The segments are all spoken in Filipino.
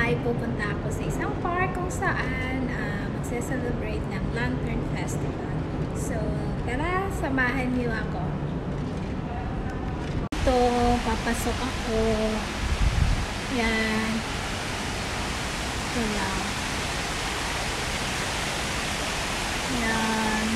ay pupunta ako sa isang park kung saan magse-celebrate ng Lantern Festival. So, tara, samahan niyo ako. Ito, papasok ako. Yan. Ito lang. Yan.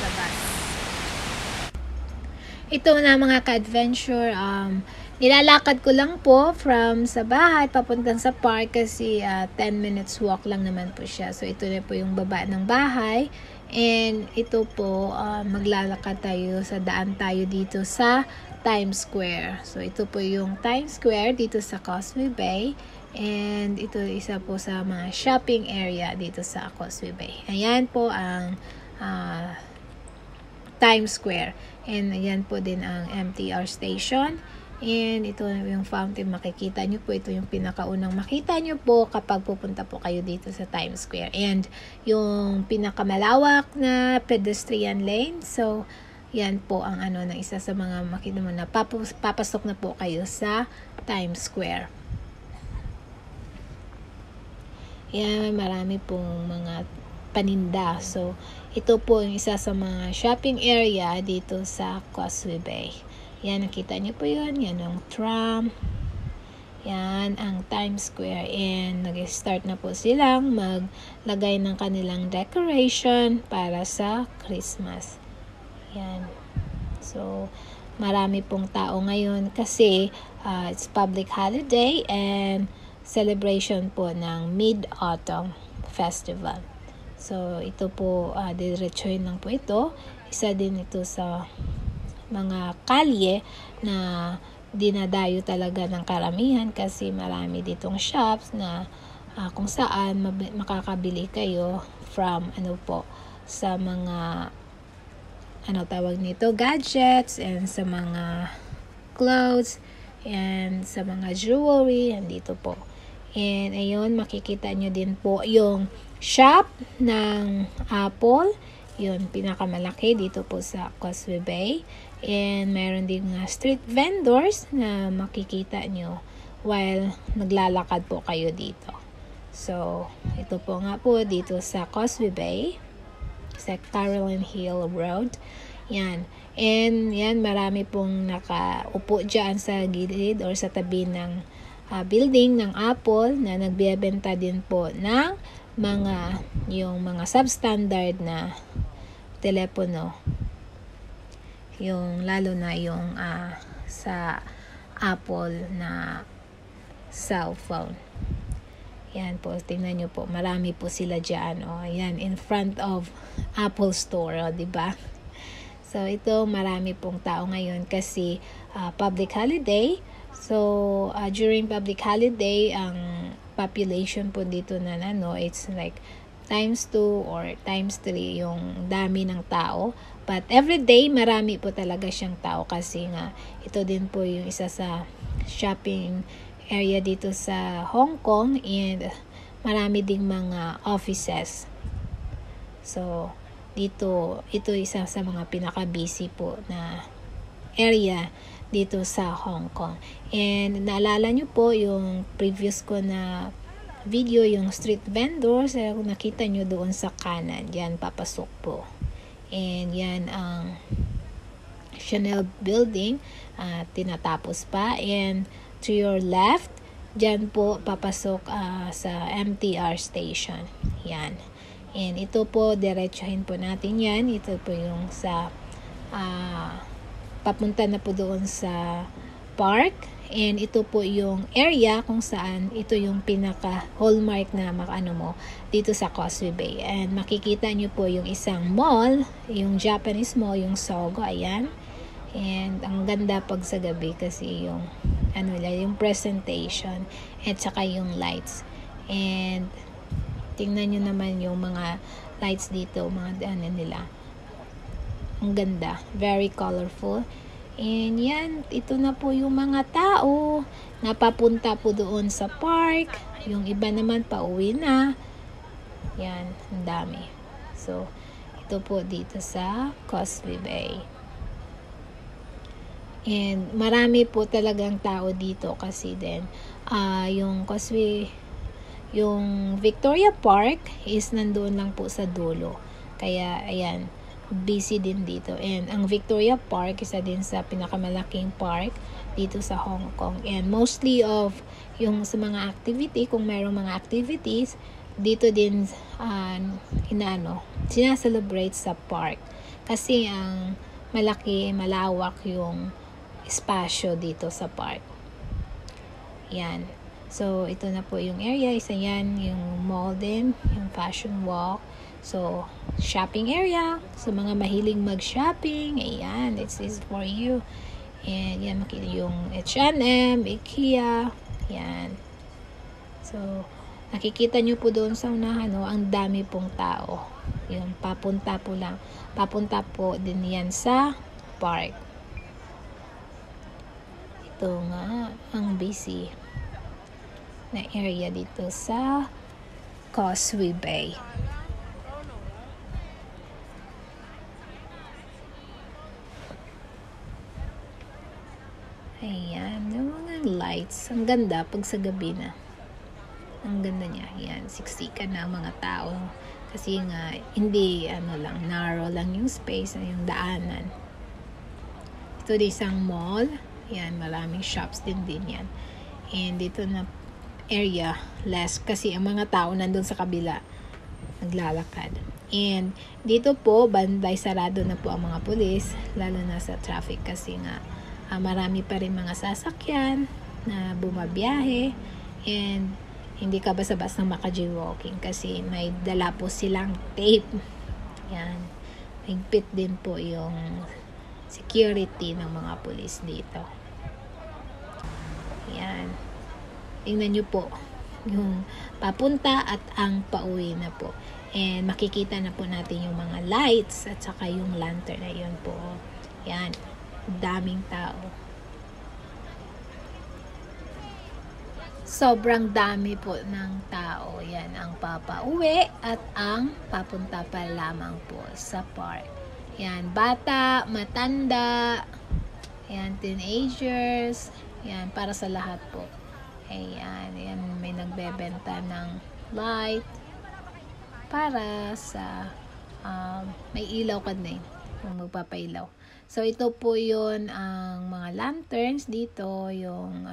Labas. Ito na mga ka-adventure, nilalakad ko lang po from sa bahay papuntang sa park kasi 10 minutes walk lang naman po siya. So ito na po yung baba ng bahay, and ito po maglalakad tayo sa daan tayo dito sa Times Square. So ito po yung Times Square dito sa Causeway Bay, and ito isa po sa mga shopping area dito sa Causeway Bay. Ayan po ang Times Square, and ayan po din ang MTR station, and ito yung fountain. Makikita nyo po, ito yung pinakaunang makita nyo po kapag pupunta po kayo dito sa Times Square, and yung pinakamalawak na pedestrian lane. So yan po ang ng isa sa mga makita mo na papasok na po kayo sa Times Square. Yan, marami pong mga paninda. So, ito po yung isa sa mga shopping area dito sa Causeway Bay. Yan, nakita niyo po yun. Yan ang tram. Yan ang Times Square. And nag-start na po silang maglagay ng kanilang decoration para sa Christmas. Yan. So, marami pong tao ngayon kasi it's public holiday and celebration po ng Mid-Autumn Festival. So, ito po, diretsuhin lang po ito. Isa din ito sa mga kalye na dinadayo talaga ng karamihan kasi marami ditong shops na kung saan makakabili kayo from sa mga tawag nito, gadgets, and sa mga clothes, and sa mga jewelry, andito po. And ayun, makikita nyo din po yung shop ng Apple. Yun, pinakamalaki dito po sa Causeway Bay. And meron din mga street vendors na makikita nyo while naglalakad po kayo dito. So, ito po nga po dito sa Causeway Bay, sa Caroline Hill Road. Yan. And yan, marami pong nakaupo dyan sa gilid or sa tabi ng building ng Apple na nagbebenta din po ng yung mga substandard na telepono. Yung lalo na yung sa Apple na cellphone. Yan po, tingnan nyo po, marami po sila dyan. Yan, in front of Apple Store, diba? So, ito, marami pong tao ngayon kasi public holiday. So, during public holiday, ang population po dito na it's like times 2 or times 3 yung dami ng tao. But every day, marami po talaga siyang tao kasi nga, ito din po yung isa sa shopping area dito sa Hong Kong, and marami ding mga offices. So, dito, ito isa sa mga pinaka-busy po na area dito sa Hong Kong. And naalala nyo po yung previous ko na video, yung street vendors, nakita nyo doon sa kanan. Yan, papasok po. And yan ang Chanel building, tinatapos pa. And to your left, dyan po papasok sa MTR station. Yan. And ito po, diretsuhin po natin yan. Ito po yung sa papunta na po doon sa park. And ito po yung area kung saan ito yung pinaka hallmark na dito sa Causeway Bay. And makikita nyo po yung isang mall, yung Japanese mall, yung Sogo, ayan. And ang ganda pag sa gabi kasi yung yung presentation at saka yung lights. And tingnan nyo naman yung mga lights dito, mga nila. Ang ganda, very colorful. And yan, ito na po yung mga tao na papunta po doon sa park. Yung iba naman pauwi na. Yan, ang dami. So, ito po dito sa Causeway Bay. And marami po talagang tao dito kasi din yung Causeway, yung Victoria Park is nandoon lang po sa dulo. Kaya ayan, busy din dito. And ang Victoria Park isa din sa pinakamalaking park dito sa Hong Kong. And mostly of yung sa mga activity, kung mayroong mga activities, dito din sinaselebrate sa park. Kasi ang malawak yung espasyo dito sa park. Yan. So, ito na po yung area. Isa yan, yung mall din, yung fashion walk. So, shopping area. So, mga mahiling mag-shopping. Ayan, this is for you. And yan, makita yung H&M, IKEA. Yan. So, nakikita nyo po doon sa unahan, ang dami pong tao. Yung papunta po din yan sa park. Ito nga, ang busy na area dito sa Causeway Bay. Ayan, yung mga lights. Ang ganda pag sa gabi na. Ang ganda niya. Ayan, siksikan na ang mga tao. Kasi nga, hindi, narrow lang yung space, yung daanan. Ito din isang mall. Ayan, maraming shops din yan. And dito na area, less. Kasi ang mga tao nandun sa kabila, naglalakad. And dito po, banday sarado na po ang mga pulis, lalo na sa traffic kasi nga, marami pa rin mga sasakyan na bumabiyahe. And hindi ka basta-basta maka-jaywalking kasi may dala po silang tape. Yan. Higpit din po yung security ng mga pulis dito. Yan. Tingnan nyo po yung papunta at ang pauwi na po. And makikita na po natin yung mga lights at saka yung lantern na yun po. Yan. Daming tao. Sobrang dami po ng tao. Yan ang papauwi at ang papunta pa lamang po sa park. Yan, bata, matanda, yan, teenagers, yan, para sa lahat po. Ayan, yan, may nagbebenta ng light para sa may ilaw ka din kung magpapailaw. So, ito po yun ang mga lanterns dito, yung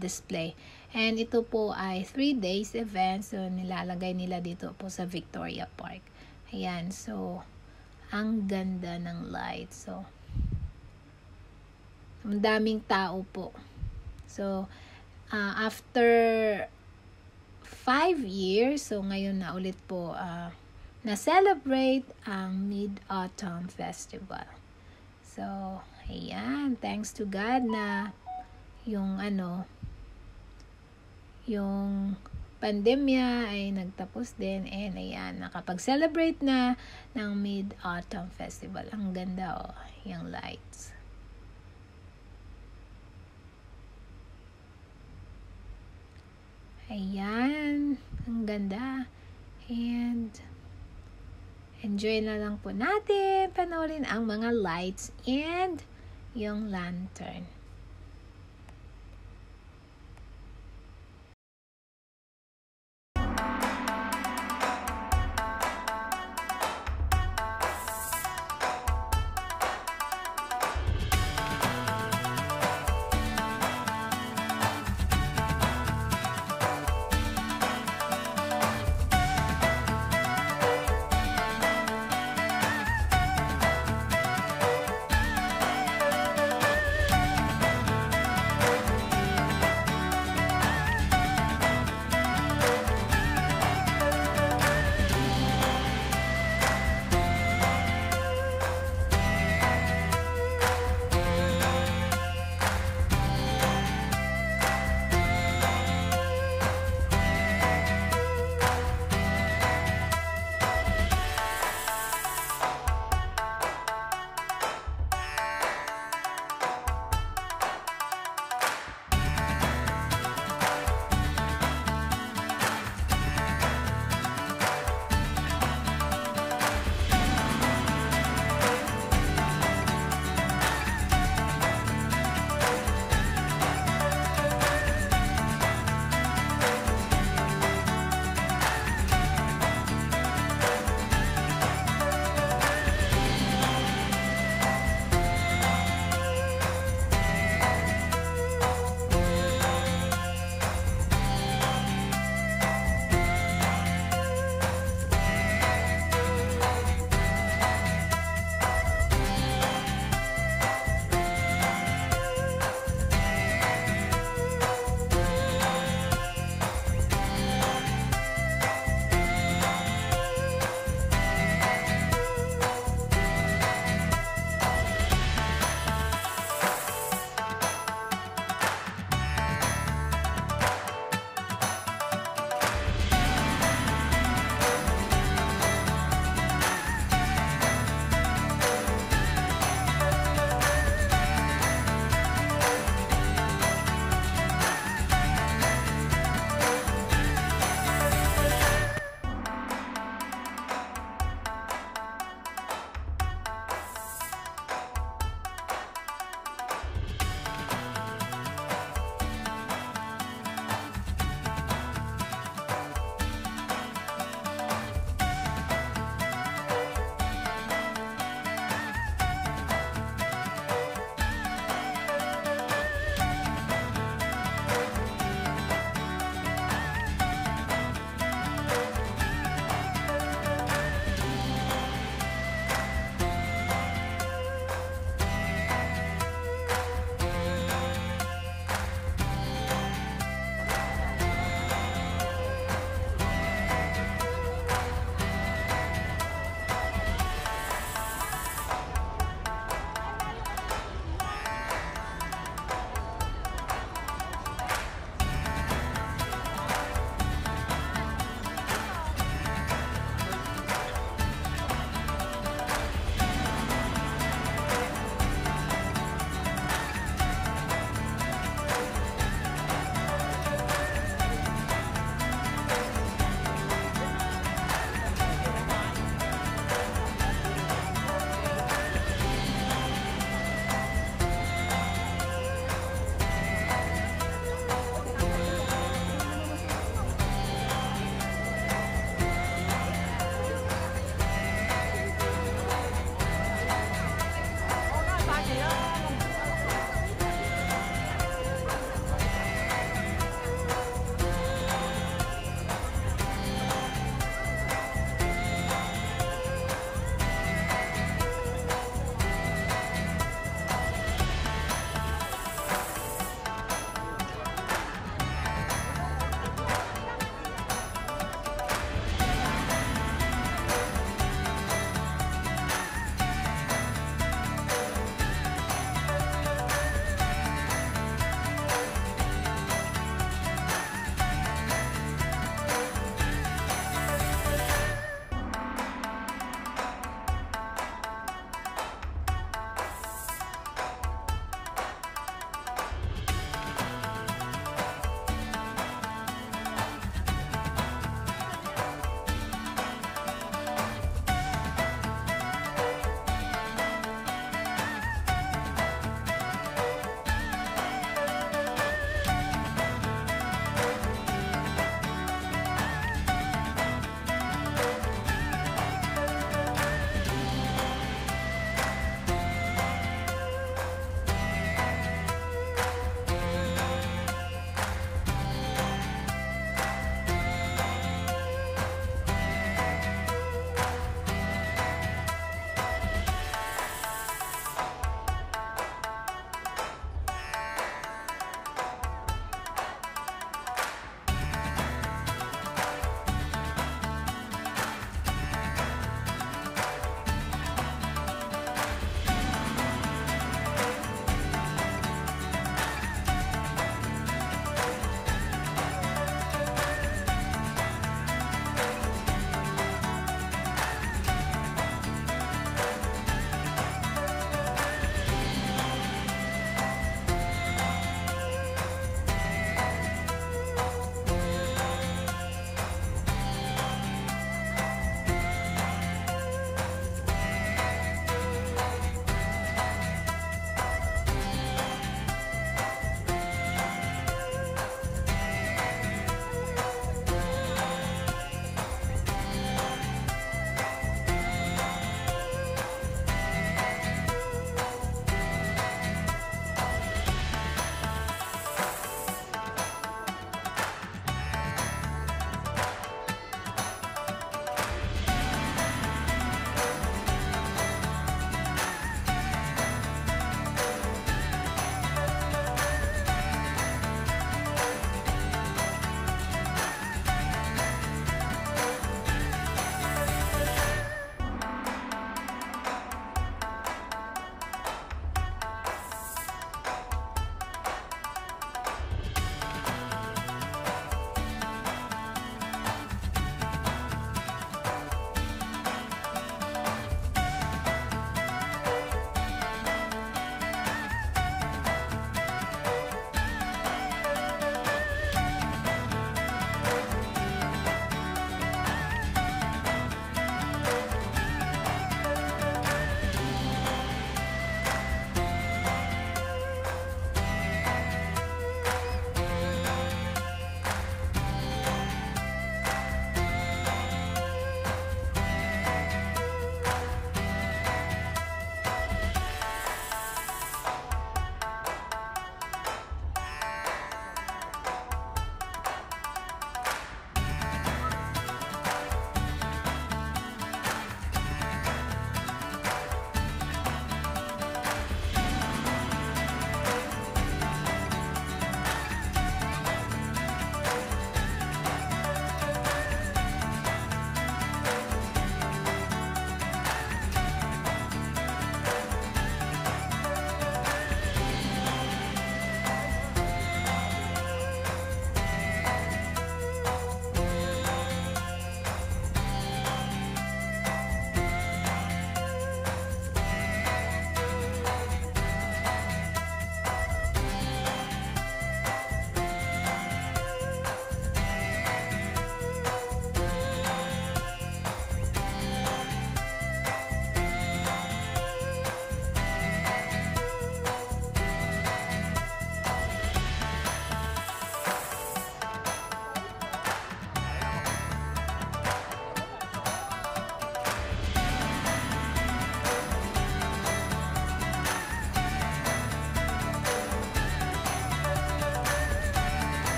display. And ito po ay 3 days event. So, nilalagay nila dito po sa Victoria Park. Ayan. So, ang ganda ng light. So, ang daming tao po. So, after 5 years, so ngayon na ulit po na-celebrate ang Mid-Autumn Festival. So, ayan. Thanks to God na yung pandemya ay nagtapos din, and ayan, nakapag-celebrate na ng Mid-Autumn Festival. Ang ganda yung lights. Ayan, ang ganda. And enjoy na lang po natin panoorin ang mga lights and yung lantern.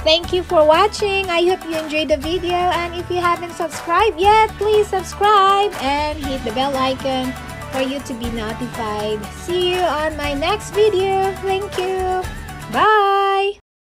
Thank you for watching. I hope you enjoyed the video, and if you haven't subscribed yet, please subscribe and hit the bell icon for you to be notified. See you on my next video. Thank you. Bye.